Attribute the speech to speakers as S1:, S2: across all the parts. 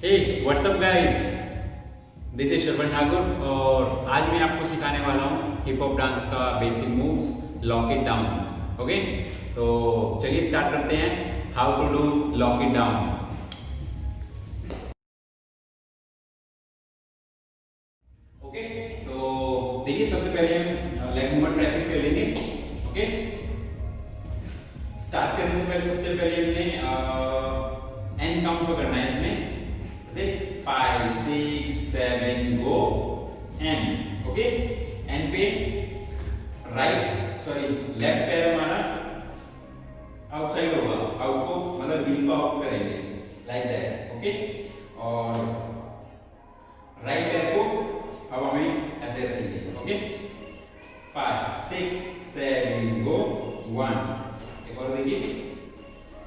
S1: Hey whatsapp guys, this is Sharvan Thakur और आज मैं आपको सिखाने वाला हूँ हिप हॉप डांस का basic moves, lock it down. Okay, तो चलिए स्टार्ट करते हैं how to do lock it down. Okay, तो देखिए सबसे पहले हम लेग मूवमेंट प्रैक्टिस कर लेंगे। ओके, स्टार्ट करने से पहले सबसे पहले हमने एन काउंट को करना है। इसमें 5 6 7 गो एन। ओके, एन पे लेफ्ट पैर हमारा आउटसाइड होगा, आउट को मतलब व्हील को आउट करेंगे लाइक दैट। ओके, और राइट पैर को हवा में ऐसे रखेंगे। ओके, 5 6 7 गो 1। एक और देखिए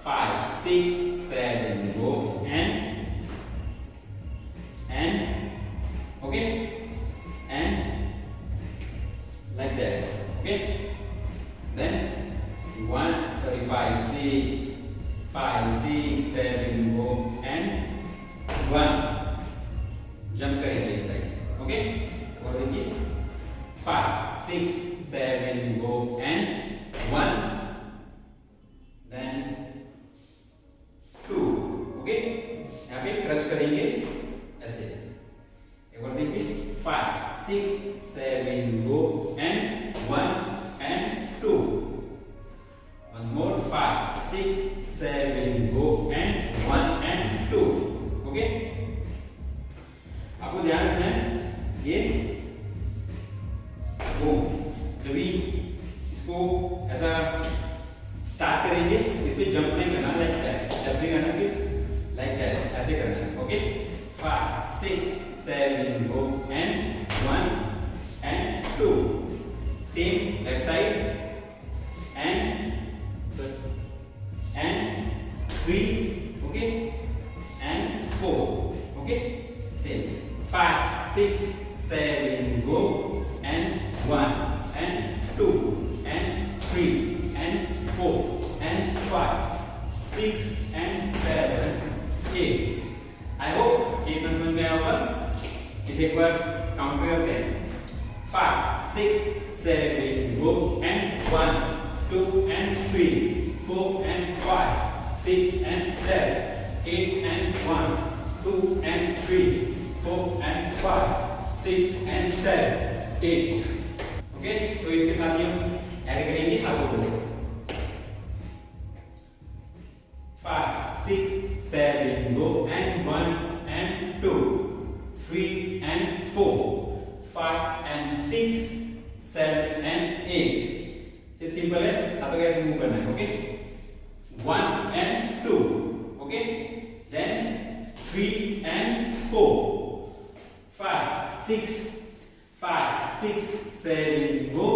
S1: 5 6 7 गो N okay, and like that. Okay, then 5 6 7 go and 1 jump करेंगे इस साइड। ओके, और देखिए 5 6 7 go and 1 then 2। ओके, यहाँ पे क्रश करेंगे ऐसे। एक बार देखिए 5 6 7 go and 1 and 2। once more 5 6 7 go and 1 and 2। Okay, आपको ध्यान रखना है ये जब भी इसको ऐसा स्टार्ट करेंगे इस पे जंप नहीं करना, लाइक दैट। जंप नहीं करना, सिर्फ लाइक दैट ऐसे करना है। Okay, 5 6 7 go and 1 and 2। same left side and 3। okay, and 4। okay, same 5 6 7 go and 1 and 2 and 3 and 4 and 5 6 and 7 8। I hope ये इतना समझ में आया होगा। इसे एक बार काउंट करते हैं 5 6 7 go and 1 2 and 3 4 and 5 6 and 7 8 and 1 2 and 3 4 and 5 6 and 7 8। Okay, तो इसके साथ ही हम ऐड करेंगे हाथों को 5 6 7 go and 1 and 2 3 and 4 5 and 6 7 and 8। सिर्फ सिंपल है, हाथों कैसे मूव करना है। Okay, 1 and 2। Okay, then 3 and 4 5 6 7 go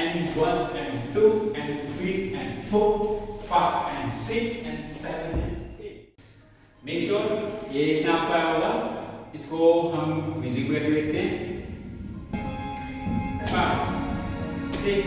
S1: and 1 and 2 and 3 and 4 5 and 6 and 7 and 8। Make sure ये इतना आपको आया होगा। इसको हम म्यूजिक में देखते हैं। 5 6